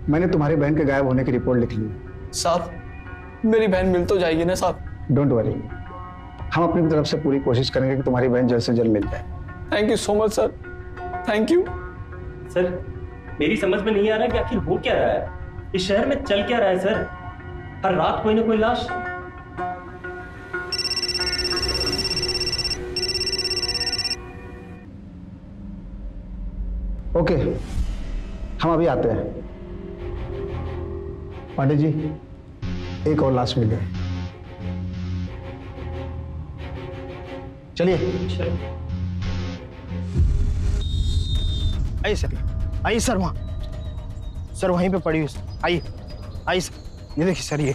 मैंने तुम्हारी बहन के गायब होने की रिपोर्ट लिख ली है। साहब मेरी बहन मिल तो जाएगी ना साहब? डोंट वरी, हम अपनी तरफ से पूरी कोशिश करेंगे कि तुम्हारी बहन जल्द से जल्द मिल जाए। Thank you so much sir, thank you. Sir मेरी समझ में नहीं आ रहा कि आखिर हो क्या रहा है, इस शहर में चल क्या रहा है सर? हर रात कोई ना कोई लाश। ओके, हम अभी आते हैं। पांडे जी, एक और लाश मिल गई। चलिए। आइए सर, आइए सर, वहां सर वहीं पे पड़ी हुई। आइए आइए सर, ये देखिए सर, ये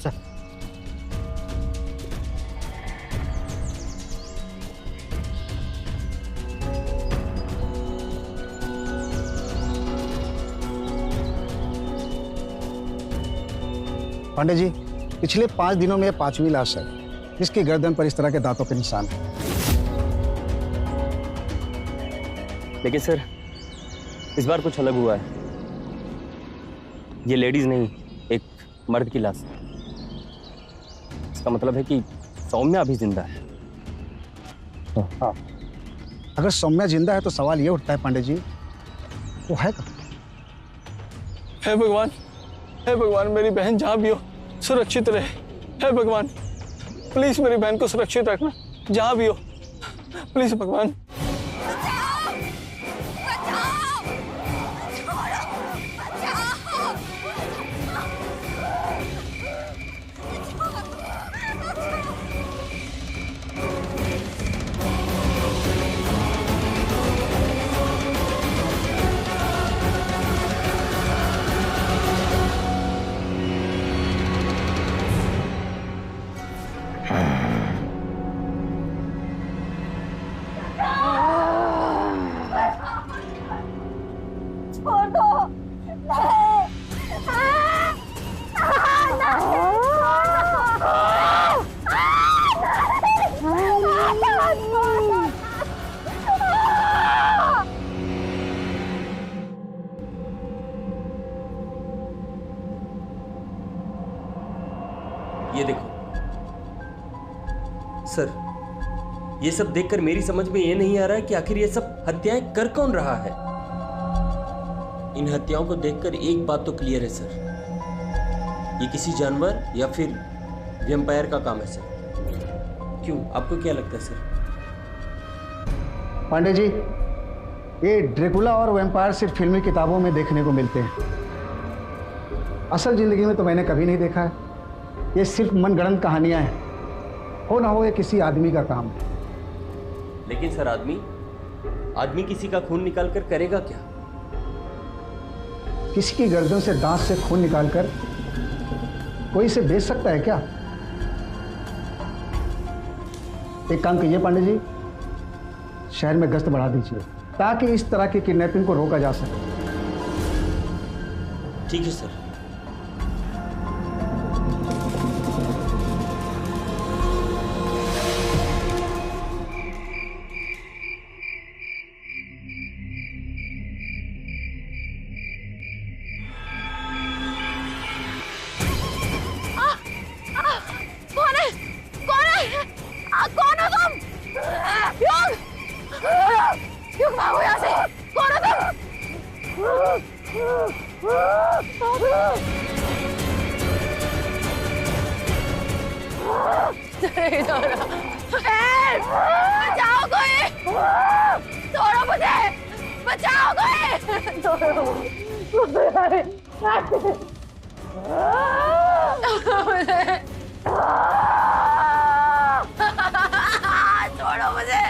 सर। पांडे जी, पिछले 5 दिनों में 5वीं लाश है जिसकी गर्दन पर इस तरह के दांतों के निशान है। लेकिन सर इस बार कुछ अलग हुआ है, ये लेडीज नहीं, एक मर्द की लाश। इसका मतलब है कि सौम्या अभी जिंदा है। हाँ, अगर सौम्या जिंदा है तो सवाल ये उठता है पांडे जी, वो है कहाँ? हे भगवान, हे भगवान, मेरी बहन जहां भी हो सुरक्षित रहे। हे भगवान, प्लीज मेरी बहन को सुरक्षित रखना जहां भी हो, प्लीज भगवान। ये देखो सर, ये सब देखकर मेरी समझ में ये नहीं आ रहा है कि आखिर ये सब हत्याएं कर कौन रहा है। इन हत्याओं को देखकर एक बात तो क्लियर है सर, ये किसी जानवर या फिर वैम्पायर का काम है सर। क्यों, आपको क्या लगता है सर? पांडे जी, ये ड्रैकुला और वैम्पायर सिर्फ फिल्मी किताबों में देखने को मिलते हैं, असल जिंदगी में तो मैंने कभी नहीं देखा है। ये सिर्फ मनगढ़ंत कहानियां हैं, हो ना हो ये किसी आदमी का काम है। लेकिन सर आदमी किसी का खून निकाल कर करेगा क्या? किसी की गर्दन से दांत से खून निकालकर कोई इसे बेच सकता है क्या? एक काम कीजिए पांडे जी, शहर में गश्त बढ़ा दीजिए ताकि इस तरह की किडनैपिंग को रोका जा सके। ठीक है सर। बचाओ कोई, छोड़ो मुझे, बचाओ कोई, छोड़ो मुझे, छोड़ो मुझे,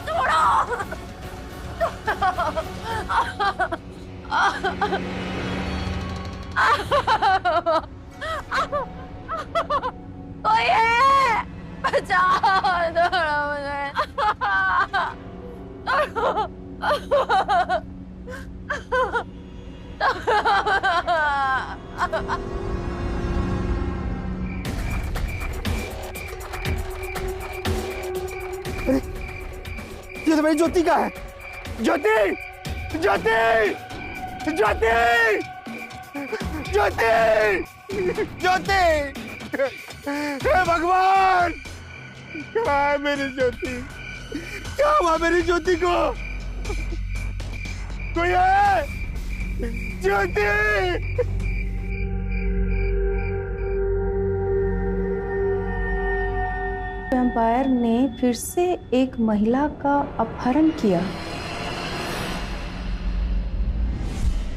छोड़ो। कोई है, बचाओ, छोड़ो मुझे, ये तो मेरी ज्योति का है। ज्योति, ज्योति, ज्योति, ज्योति, ज्योति, हे भगवान, क्या है मेरी ज्योति? क्या हुआ मेरी ज्योति को? कोई है? ज्योति! वैम्पायर ने फिर से एक महिला का अपहरण किया।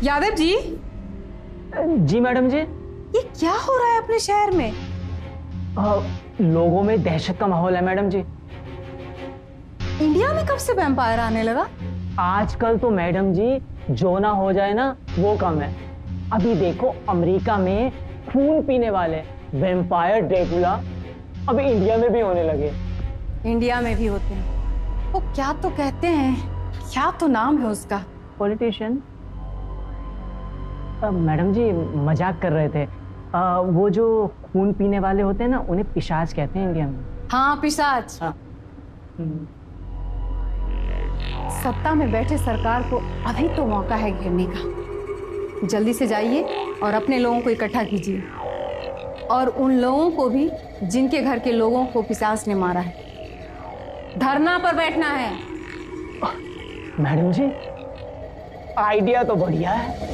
यादव जी। जी मैडम जी। ये क्या हो रहा है अपने शहर में? लोगों में दहशत का माहौल है मैडम जी। इंडिया में कब से वैम्पायर आने लगा? आजकल तो मैडम जी जो ना हो जाए ना वो कम है। अभी देखो अमेरिका में खून पीने वाले वैम्पायर ड्रैकुला अब इंडिया में भी होने लगे। इंडिया में भी होते हैं। वो क्या तो कहते हैं, क्या तो नाम है उसका? पॉलिटिशियन। मैडम जी मजाक कर रहे थे। वो जो खून पीने वाले होते हैं ना उन्हें पिशाच कहते हैं इंडिया में। हाँ पिशाच। हाँ। सत्ता में बैठे सरकार को अभी तो मौका है घेरने का। जल्दी से जाइए और अपने लोगों को इकट्ठा कीजिए, और उन लोगों को भी जिनके घर के लोगों को पिशाच ने मारा है। धरना पर बैठना है। मैडम जी आइडिया तो बढ़िया है।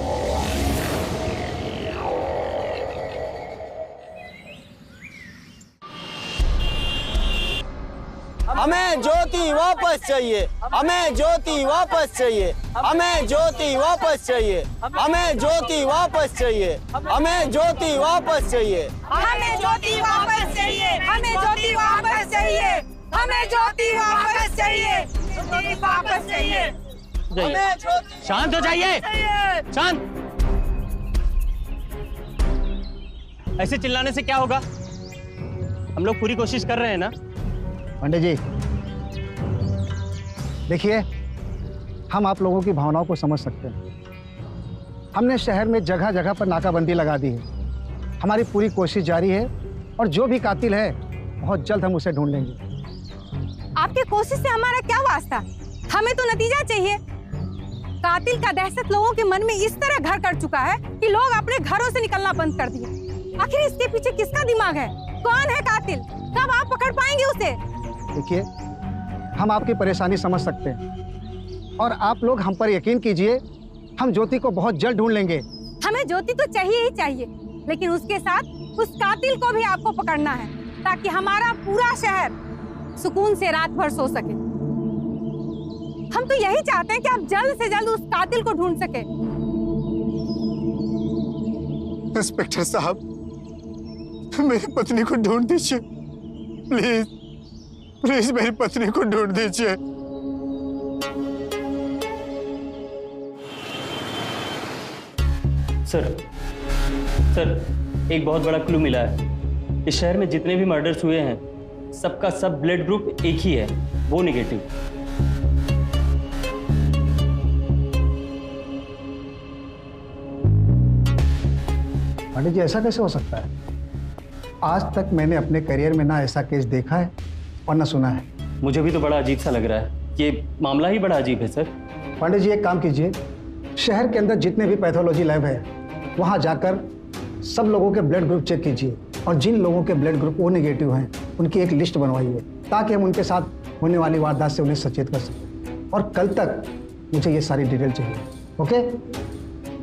हमें ज्योति वापस चाहिए, हमें ज्योति वापस चाहिए, हमें ज्योति वापस चाहिए, हमें ज्योति वापस चाहिए, हमें ज्योति वापस चाहिए, हमें ज्योति वापस चाहिए, हमें ज्योति वापस चाहिए, हमें ज्योति वापस चाहिए, ज्योति वापस चाहिए, हमें ज्योति। शांत हो जाइए, शांत। ऐसे चिल्लाने से क्या होगा? हम लोग पूरी कोशिश कर रहे हैं ना। पंडित जी देखिए, हम आप लोगों की भावनाओं को समझ सकते हैं। हमने शहर में जगह जगह पर नाकाबंदी लगा दी है। हमारी पूरी कोशिश जारी है और जो भी कातिल है बहुत जल्द हम उसे ढूंढ लेंगे। आपकी कोशिश से हमारा क्या वास्ता? हमें तो नतीजा चाहिए। कातिल का दहशत लोगों के मन में इस तरह घर कर चुका है कि लोग अपने घरों से निकलना बंद कर दिए। आखिर इसके पीछे किसका दिमाग है? कौन है कातिल? कब आप पकड़ पाएंगे उसे? देखिए, हम आपकी परेशानी समझ सकते हैं और आप लोग हम पर यकीन कीजिए, हम ज्योति को बहुत जल्द ढूंढ लेंगे। हमें ज्योति तो चाहिए ही चाहिए, लेकिन उसके साथ उस कातिल को भी आपको पकड़ना है ताकि हमारा पूरा शहर सुकून से रात भर सो सके। हम तो यही चाहते हैं कि आप जल्द से जल्द उस कातिल को ढूंढ सके। इंस्पेक्टर साहब, मेरी पत्नी को ढूंढ दीजिए प्लीज, प्लीज मेरी पत्नी को ढूंढ दीजिए। सर एक बहुत बड़ा क्लू मिला है। इस शहर में जितने भी मर्डर्स हुए हैं सबका सब ब्लड ग्रुप एक ही है, वो नेगेटिव। पंडित जी ऐसा कैसे हो सकता है? आज तक मैंने अपने करियर में ना ऐसा केस देखा है और ना सुना है। मुझे भी तो बड़ा अजीब सा लग रहा है, ये मामला ही बड़ा अजीब है सर। पंडित जी एक काम कीजिए, शहर के अंदर जितने भी पैथोलॉजी लैब है वहाँ जाकर सब लोगों के ब्लड ग्रुप चेक कीजिए और जिन लोगों के ब्लड ग्रुप ओ नेगेटिव हैं उनकी एक लिस्ट बनवाइए ताकि हम उनके साथ होने वाली वारदात से उन्हें सचेत कर सकें। और कल तक मुझे ये सारी डिटेल चाहिए। ओके?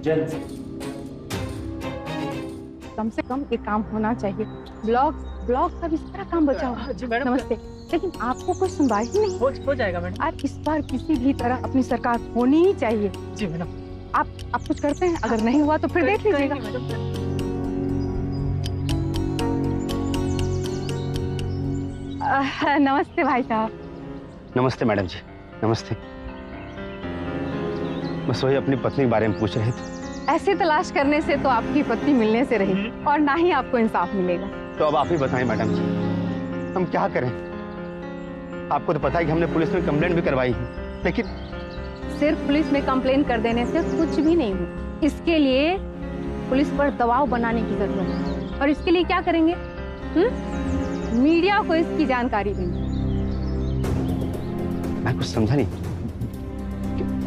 जल्द। कम से कम एक काम होना चाहिए। ब्लॉग का भी सारा काम बचा हुआ है। नमस्ते, लेकिन आपको कोई सुनवाई ही नहीं हो जाएगा मैडम। और इस बार किसी भी तरह अपनी सरकार होनी ही चाहिए। जी मैडम। आप कुछ करते हैं, अगर नहीं हुआ तो फिर देख लीजिएगा। नमस्ते भाई साहब। नमस्ते मैडम जी, नमस्ते। बस वही अपनी पत्नी के बारे में पूछ रहे थे। ऐसे तलाश करने से तो आपकी पत्नी मिलने से रही और ना ही आपको इंसाफ मिलेगा। तो अब आप ही बताएं मैडम जी, हम क्या करें? आपको तो पता है कि हमने पुलिस में कंप्लेंट भी करवाई है, लेकिन सिर्फ पुलिस में कंप्लेन कर देने से कुछ भी नहीं हो। इसके लिए पुलिस पर दबाव बनाने की जरूरत है। और इसके लिए क्या करेंगे? मीडिया को इसकी जानकारी देंगे। मैं कुछ समझा नहीं,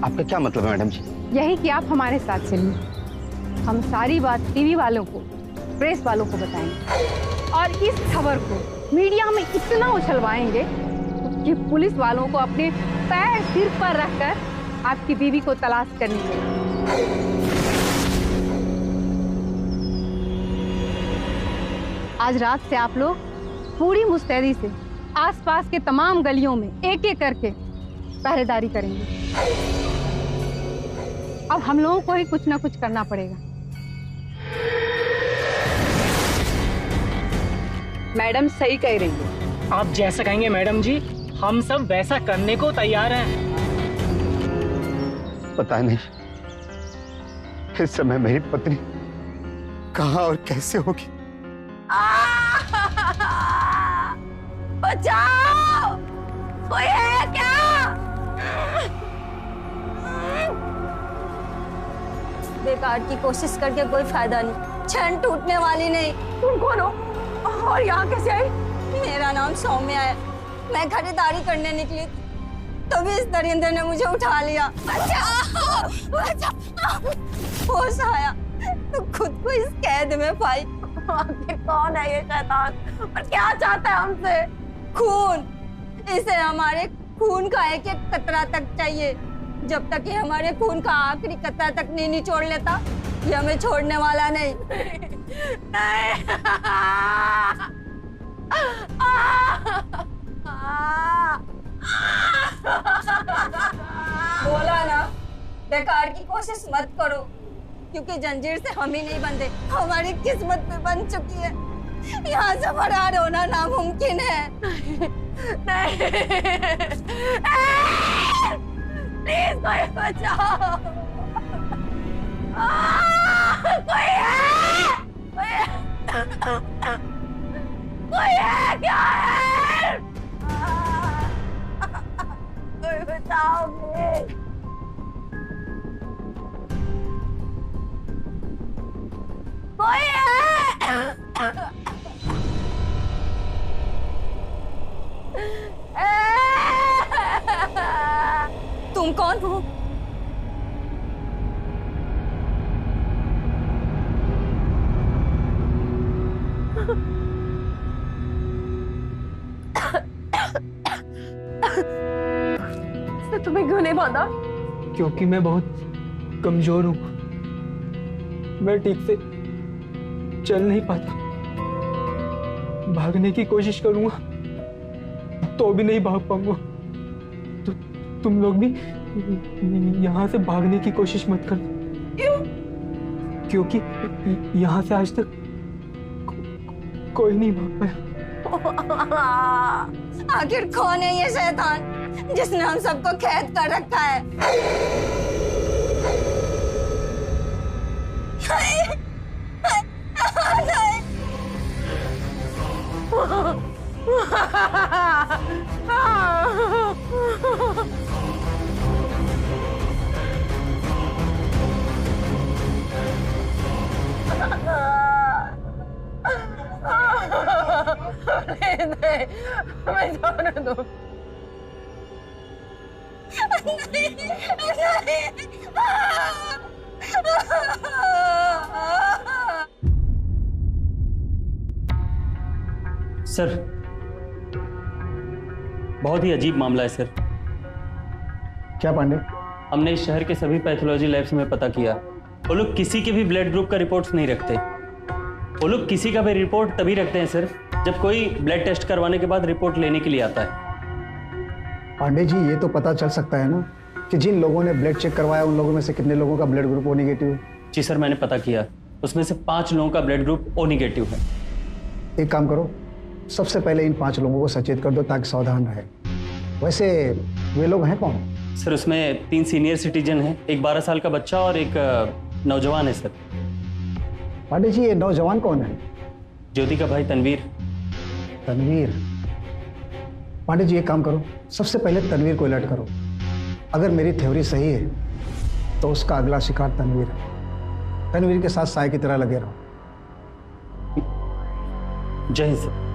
आपका क्या मतलब है मैडम जी? यही कि आप हमारे साथ चलिए, हम सारी बात टीवी वालों को, प्रेस वालों को बताएंगे और इस खबर को मीडिया में इतना उछलवाएंगे कि पुलिस वालों को अपने पैर सिर पर रखकर आपकी बीवी को तलाश करनी चाहिए। आज रात से आप लोग पूरी मुस्तैदी से आसपास के तमाम गलियों में एक एक करके पहरेदारी करेंगे। अब हम लोगों को ही कुछ ना कुछ करना पड़ेगा। मैडम सही कह रही है। आप जैसा कहेंगे मैडम जी, हम सब वैसा करने को तैयार हैं। पता नहीं इस समय मेरी पत्नी कहाँ और कैसे होगी। बचाओ, कोई है क्या? बेकार की कोशिश करके कोई फायदा नहीं, छन टूटने वाली नहीं। तुम कौन हो और यहाँ कैसे आई? मेरा नाम सौम्या है, मैं खरीदारी करने निकली तभी इस दरिंदे ने मुझे उठा लिया। बचाओ, बचाओ। होश आया तो खुद को इस कैद में पाई। आखिर कौन है ये शैतान और क्या चाहता है हमसे? खून, इसे हमारे खून का एक एक कतरा तक चाहिए। जब तक ये हमारे खून का आखिरी कतरा तक नहीं निचोड़ लेता, ये हमें छोड़ने वाला नहीं। नहीं। बोला ना, बेकार की कोशिश मत करो, क्योंकि जंजीर से हम ही नहीं बंधे, हमारी किस्मत भी बन चुकी है। यहाँ से फरार होना नामुमकिन है। नहीं, प्लीज कोई बचाओ। कोई है? कोई है क्या है? कोई बचाओ प्लीज। कोई है? तुम कौन हो? तुम्हें क्यों नहीं बांधा? क्योंकि मैं बहुत कमजोर हूँ, मैं ठीक से चल नहीं पाता। भागने की कोशिश करूंगा तो भी नहीं भाग पाऊंगा। तो तुम लोग भी यहाँ से भागने की कोशिश मत कर। क्यों? क्योंकि यहाँ से आज तक कोई नहीं भाग पाया। आखिर कौन है ये शैतान जिसने हम सबको कैद कर रखा है? नहीं, हमें जाने दो। सर, बहुत ही अजीब मामला है सर। क्या पांडे? हमने इस शहर के सभी पैथोलॉजी लैब्स में पता किया, वो लोग किसी के भी ब्लड ग्रुप का रिपोर्ट्स नहीं रखते। वो लोग किसी का भी रिपोर्ट तभी रखते हैं सर जब कोई ब्लड टेस्ट करवाने के बाद रिपोर्ट लेने के लिए आता है। पांडे जी, ये तो पता चल सकता है ना कि जिन लोगों ने ब्लड चेक करवाया उन लोगों में से कितने लोगों का ब्लड ग्रुप ओ नेगेटिव है। जी सर, मैंने पता किया, उसमें से 5 लोगों का ब्लड ग्रुप ओ नेगेटिव है। एक काम करो, सबसे पहले इन 5 लोगों को सचेत कर दो ताकि सावधान रहे। वैसे वे लोग हैं कौन? सर, उसमें 3 सीनियर सिटीजन हैं, एक 12 साल का बच्चा और एक नौजवान है सर। पांडे जी, ये नौजवान कौन है? ज्योति का भाई तनवीर। तनवीर? पांडे जी, एक काम करो, सबसे पहले तनवीर को अलर्ट करो। अगर मेरी थ्योरी सही है तो उसका अगला शिकार तनवीर है। तनवीर के साथ साय की तरह लगे रहो। जय हिंद सर।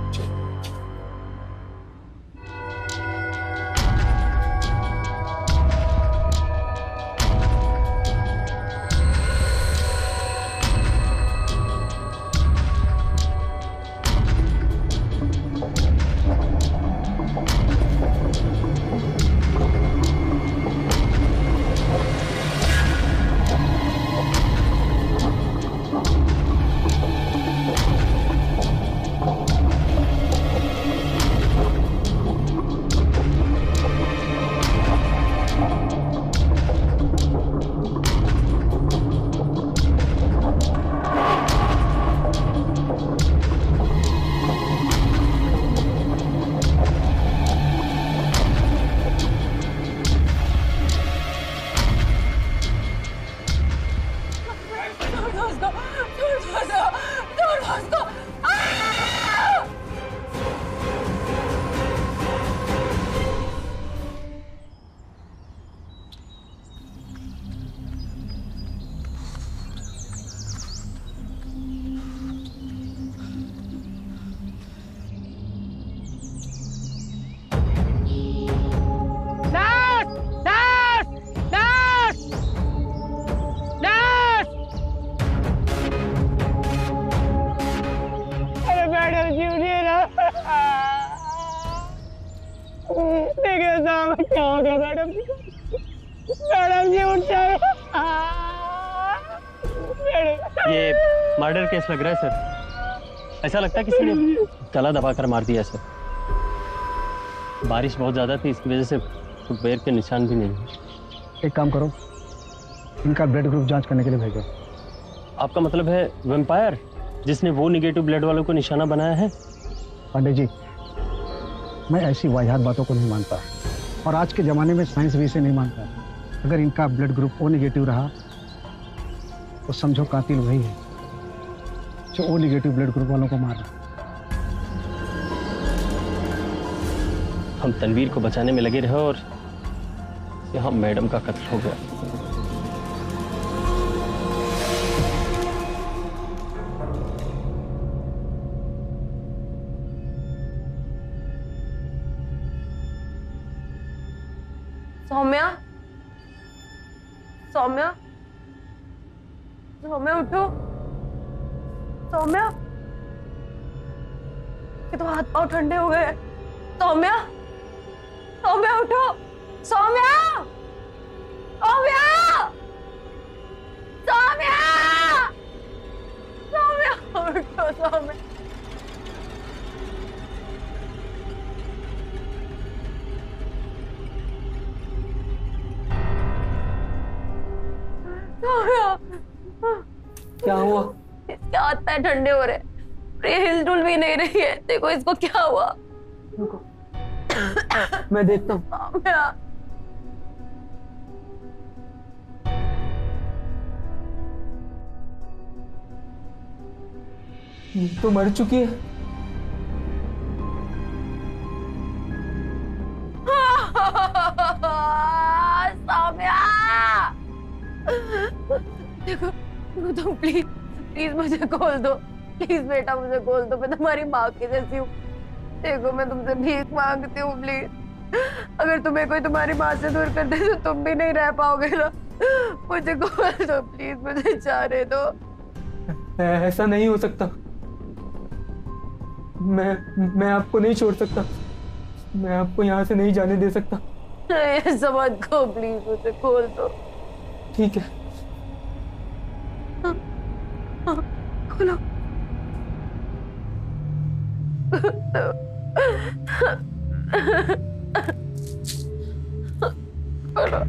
ये मर्डर केस लग रहा है सर। ऐसा लगता है किसी ने गला दबाकर मार दिया सर। बारिश बहुत ज्यादा थी, इसकी वजह से फुटवेयर के निशान भी नहीं। एक काम करो, इनका ब्लड ग्रुप जांच करने के लिए भेजो। आपका मतलब है वैम्पायर जिसने वो निगेटिव ब्लड वालों को निशाना बनाया है? पांडे जी, मैं ऐसी वाहियात बातों को नहीं मानता, और आज के ज़माने में साइंस भी इसे नहीं मानता। अगर इनका ब्लड ग्रुप ओ नेगेटिव रहा तो समझो कातिल वही है जो ओ नेगेटिव ब्लड ग्रुप वालों को मार रहा। हम तनवीर को बचाने में लगे रहे और यहाँ मैडम का कत्ल हो गया। सौम्या, सौम्या, सौम्या उठो। सौम्या, ये तो हाथ पांव ठंडे हो गए। सौम्या, सौम्या उठो। सौम्या, सौम्या, सौम्या, सौम्या उठो। सौम्या, क्या हुआ? इसके हाथ पैर ठंडे हो रहे, ये हिलडुल भी नहीं रही है। देखो इसको क्या हुआ। मैं देखता हूँ। तो मर चुकी है। सौम्या, देखो तुम प्लीज प्लीज मुझे खोल दो। प्लीज बेटा मुझे खोल दो, मैं तुम्हारी माँ की जैसी हूँ। देखो मैं तुमसे भीख मांगती हूँ, प्लीज। अगर तुम्हें कोई तुम्हारी माँ से दूर कर दे तो तुम भी नहीं रह पाओगे ना। मुझे खोल दो प्लीज, मुझे जाने दो। ऐसा नहीं हो सकता। मैं आपको नहीं छोड़ सकता। मैं आपको यहाँ से नहीं जाने दे सकता। ऐसा मत कहो प्लीज, मुझे खोल दो। ठीक है। खोलो। खोलो।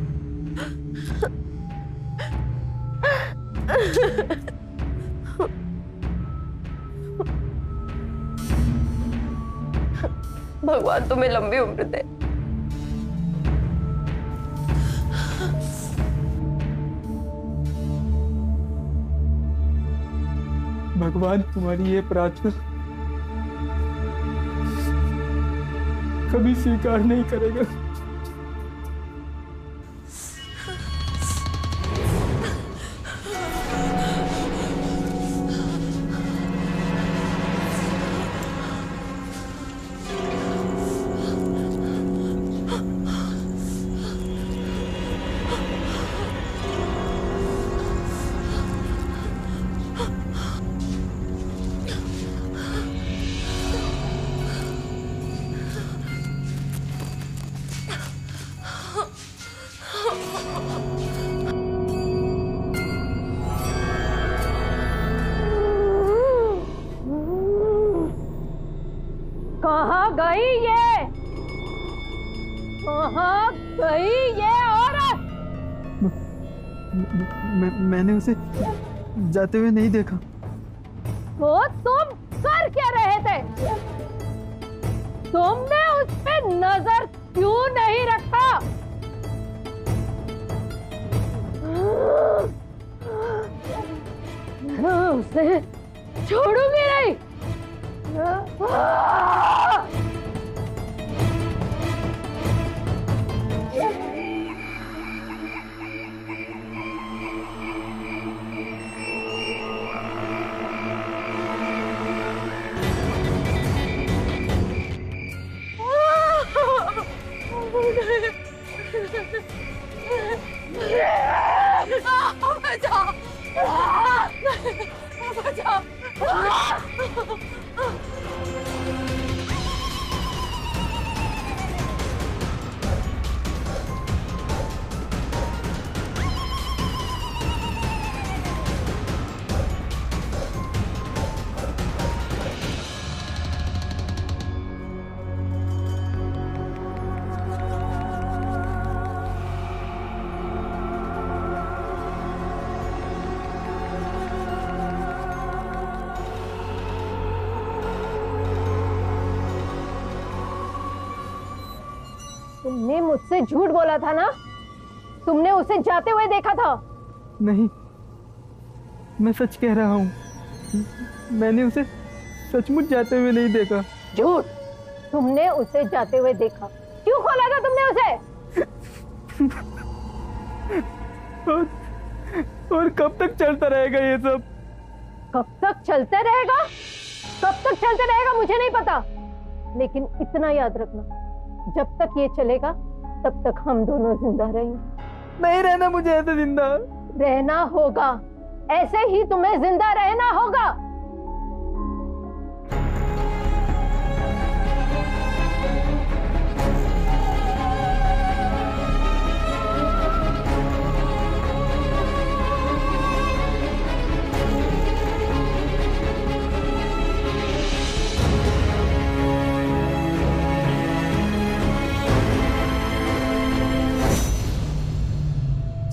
भगवान तुम्हें लंबी उम्र दे। भगवान तुम्हारी ये प्रार्थना कभी स्वीकार नहीं करेगा। कहाँ गई ये? कहाँ गई ये औरत? मैंने उसे जाते हुए नहीं देखा। तो तुम कर क्या रहे थे? तुमने उस पे नजर क्यों नहीं रखा? मैं उसे छोड़ूंगी नहीं। तुमने मुझसे झूठ बोला था ना? तुमने उसे जाते हुए देखा था? नहीं, मैं सच कह रहा हूँ। मैंने उसे सचमुच जाते हुए नहीं देखा। झूठ! तुमने उसे जाते हुए देखा। क्यों खोला था तुमने उसे? और कब तक चलता रहेगा ये सब? कब तक चलते रहेगा? कब तक चलते रहेगा मुझे नहीं पता, लेकिन इतना याद रखना, जब तक ये चलेगा तब तक हम दोनों जिंदा रहेंगे। नहीं रहना मुझे ऐसे जिंदा। रहना होगा, ऐसे ही तुम्हें जिंदा रहना होगा।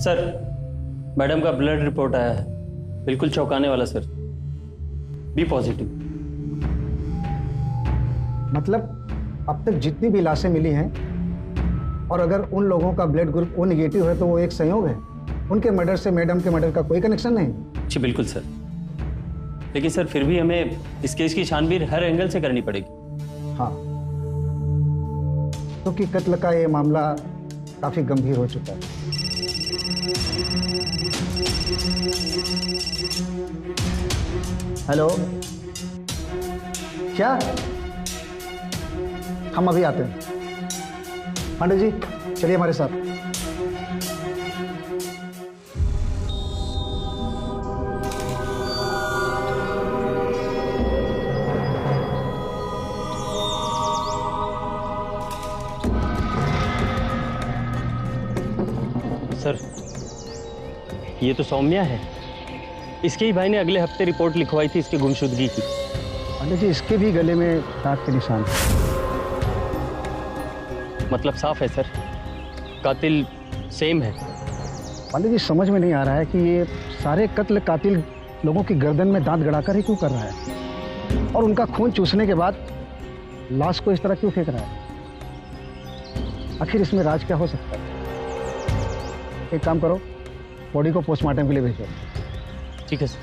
सर, मैडम का ब्लड रिपोर्ट आया है, बिल्कुल चौंकाने वाला सर। B positive. मतलब अब तक जितनी भी लाशें मिली हैं, और अगर उन लोगों का ब्लड ग्रुप ओ नेगेटिव है तो वो एक संयोग है। उनके मर्डर से मैडम के मर्डर का कोई कनेक्शन नहीं। जी बिल्कुल सर, लेकिन सर फिर भी हमें इस केस की छानबीन हर एंगल से करनी पड़ेगी। हाँ, क्योंकि कत्ल का ये मामला काफी गंभीर हो चुका है। हेलो, क्या? हम अभी आते हैं। पांडे जी चलिए हमारे साथ। सर, ये तो सौम्या है। इसके ही भाई ने अगले हफ्ते रिपोर्ट लिखवाई थी इसकी गुमशुदगी की। पांडे जी इसके भी गले में दांत के निशान। मतलब साफ है सर, कातिल सेम है। पांडे जी समझ में नहीं आ रहा है कि ये सारे कत्ल कातिल लोगों की गर्दन में दांत गड़ाकर ही क्यों कर रहा है, और उनका खून चूसने के बाद लाश को इस तरह क्यों फेंक रहा है। आखिर इसमें राज क्या हो सकता है? एक काम करो, बॉडी को पोस्टमार्टम के लिए भेजो। ठीक है सर।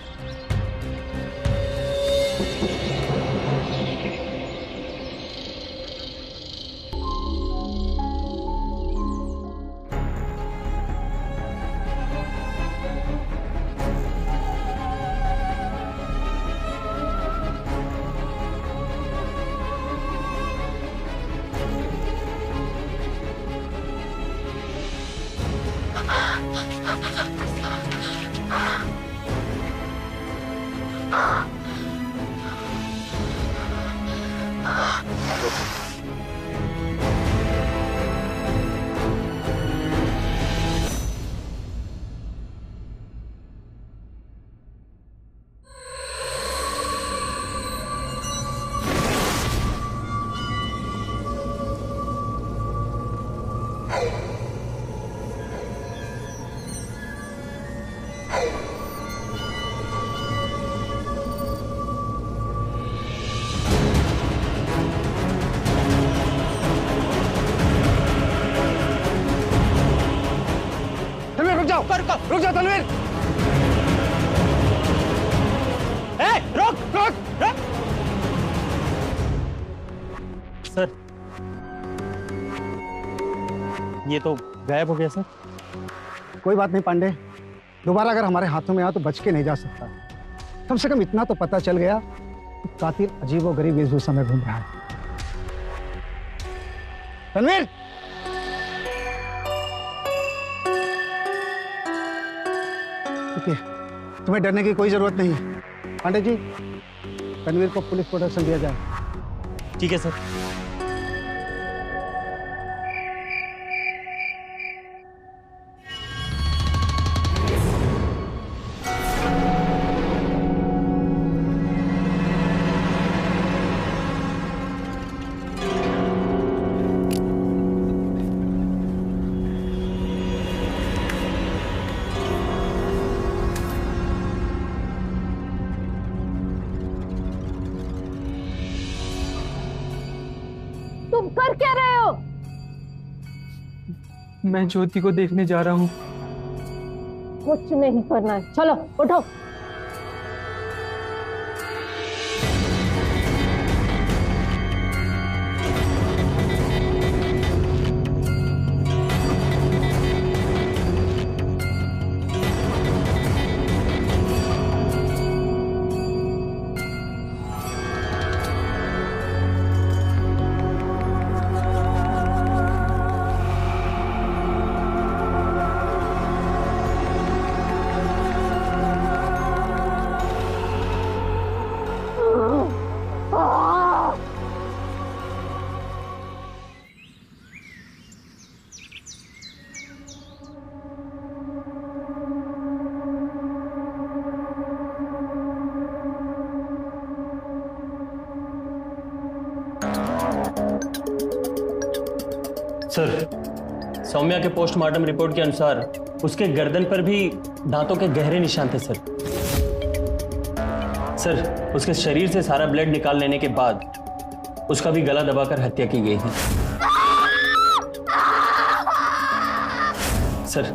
रुक जाओ तनवीर। रुक रुक रुक। सर ये तो गायब हो गया सर। कोई बात नहीं पांडे, दोबारा अगर हमारे हाथों में आया तो बच के नहीं जा सकता। कम से कम इतना तो पता चल गया कि कातिल अजीबोगरीब वेशभूषा में घूम रहा है। तनवीर, तुम्हें डरने की कोई जरूरत नहीं। पांडे जी, तनवीर को पुलिस प्रोटेक्शन दिया जाए। ठीक है सर। तुम कर क्या रहे हो? मैं ज्योति को देखने जा रहा हूँ। कुछ नहीं करना है, चलो उठो। सर, सौम्या के पोस्टमार्टम रिपोर्ट के अनुसार उसके गर्दन पर भी दांतों के गहरे निशान थे सर। सर, उसके शरीर से सारा ब्लड निकाल लेने के बाद उसका भी गला दबाकर हत्या की गई है। सर,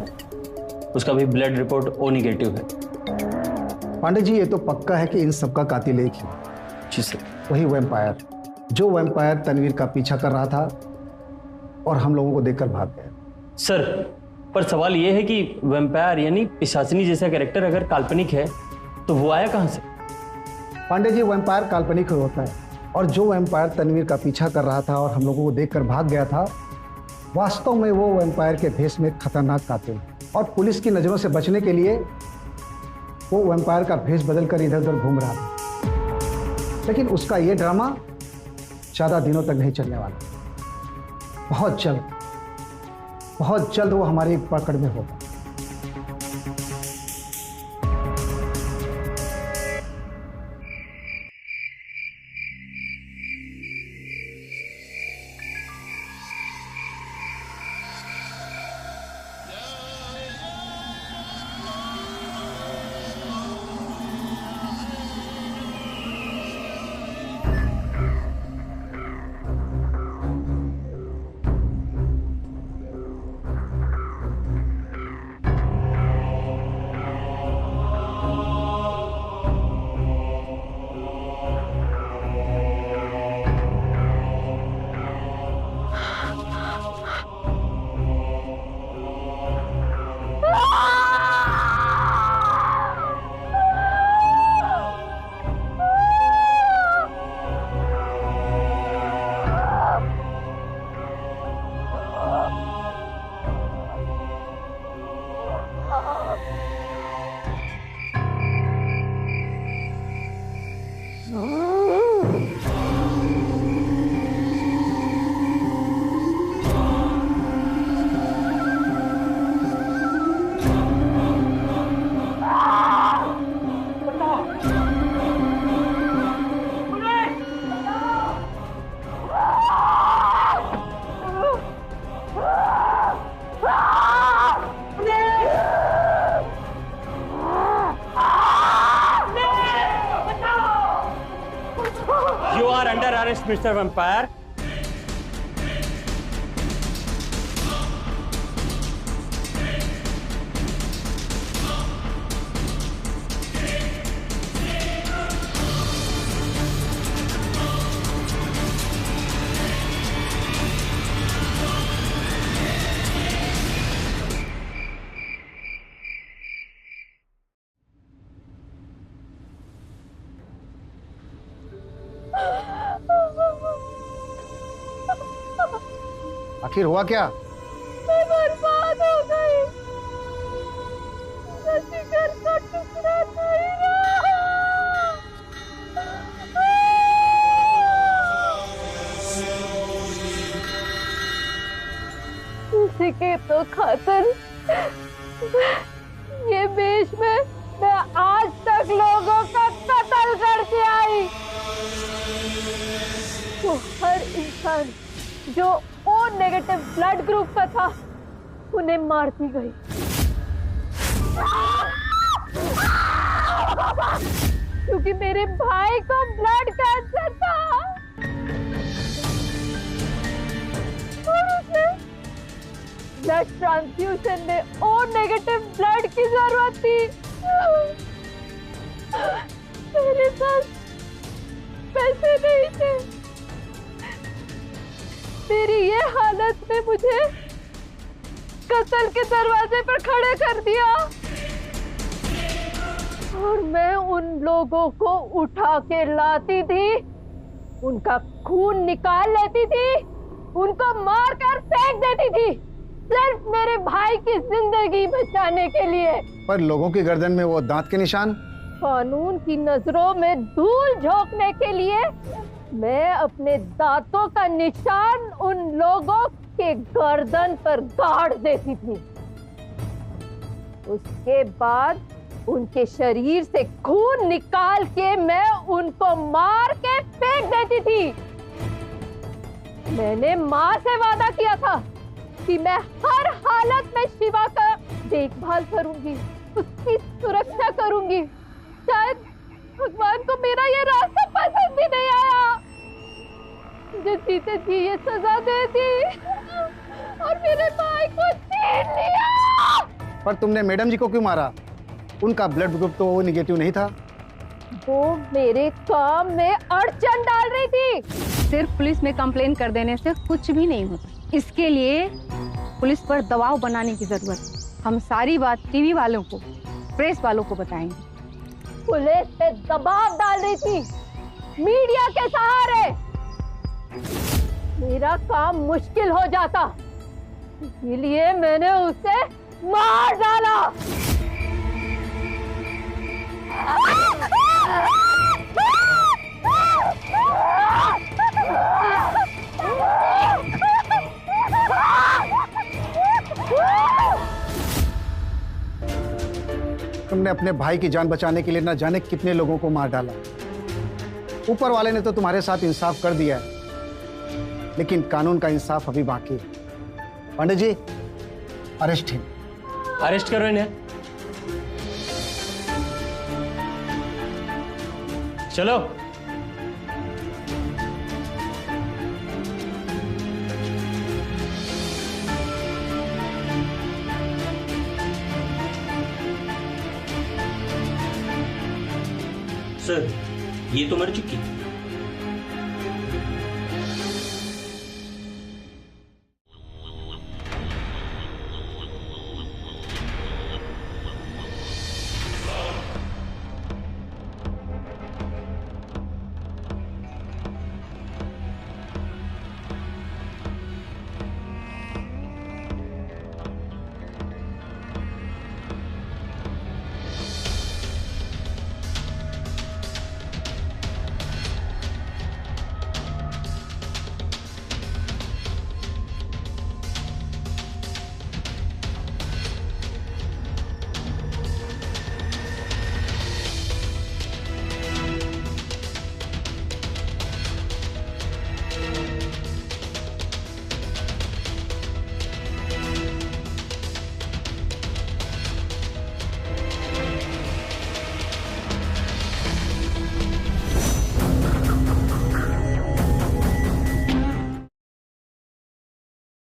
उसका भी ब्लड रिपोर्ट ओ नेगेटिव है। पांडे जी, ये तो पक्का है कि इन सबका कातिल एक ही। जी सर। वही वैम्पायर, जो वैम्पायर तनवीर का पीछा कर रहा था और हम लोगों को देखकर भाग गया। सर, पर सवाल यह है कि वैम्पायर यानी पिशाचिनी जैसा कैरेक्टर अगर काल्पनिक है तो वो आया कहां से? पांडे जी, वैम्पायर काल्पनिक होता है और जो वैम्पायर तनवीर का पीछा कर रहा था और हम लोगों को देखकर भाग गया था, वास्तव में वो वैम्पायर के भेष में एक खतरनाक कातिल, और पुलिस की नजरों से बचने के लिए वो वैम्पायर का भेष बदलकर इधर उधर घूम रहा था। लेकिन उसका ये ड्रामा ज्यादा दिनों तक नहीं चलने वाला। बहुत जल्द वो हमारी पकड़ में होगा। You are under arrest, Mr. Vampire. आखिर हुआ क्या? मैं बर्बाद हो गई। जिगर का टुकड़ा नहीं रहा। उसी के तो खातिर ये बीच में मैं आज तक लोगों का कत्ल करके आई। तो हर इंसान जो ओ नेगेटिव ब्लड ग्रुप का था उन्हें मारती गई। क्योंकि मेरे भाई को ब्लड कैंसर था और उसे ब्लड ट्रांसफ्यूजन में ओ नेगेटिव ब्लड की जरूरत थी। मेरे पास पैसे नहीं थे। मेरी ये हालत में मुझे कत्ल के दरवाजे पर खड़े कर दिया और मैं उन लोगों को उठा के लाती थी, उनका खून निकाल लेती थी, उनको मार कर फेंक देती थी, सिर्फ मेरे भाई की जिंदगी बचाने के लिए। पर लोगों की गर्दन में वो दांत के निशान? कानून की नजरों में धूल झोंकने के लिए मैं अपने दांतों का निशान उन लोगों के गर्दन पर गाड़ देती थी। उसके बाद उनके शरीर से खून निकाल के मैं उनको मार के फेंक देती थी। मैंने माँ से वादा किया था कि मैं हर हालत में शिवा का देखभाल करूंगी, उसकी सुरक्षा करूंगी। शायद भगवान को मेरा ये रास्ता पसंद ही नहीं आया। मुझे जीते जी ये सजा दे दी और मेरे भाई को छीन लिया। पर तुमने मैडम जी को क्यों मारा? उनका ब्लड ग्रुप तो नेगेटिव नहीं था। वो मेरे काम में अड़चन डाल रही थी। सिर्फ पुलिस में कंप्लेन कर देने से कुछ भी नहीं होता। इसके लिए पुलिस पर दबाव बनाने की जरूरत है। हम सारी बात टीवी वालों को, प्रेस वालों को बताएंगे। पुलिस पे दबाव डाल रही थी मीडिया के सहारे। मेरा काम मुश्किल हो जाता, इसीलिए मैंने उसे मार डाला। तुमने अपने भाई की जान बचाने के लिए न जाने कितने लोगों को मार डाला। ऊपर वाले ने तो तुम्हारे साथ इंसाफ कर दिया है, लेकिन कानून का इंसाफ अभी बाकी है। पंडित जी, अरेस्ट है। अरेस्ट करो इन्हें। चलो। सर, ये तो मर चुकी।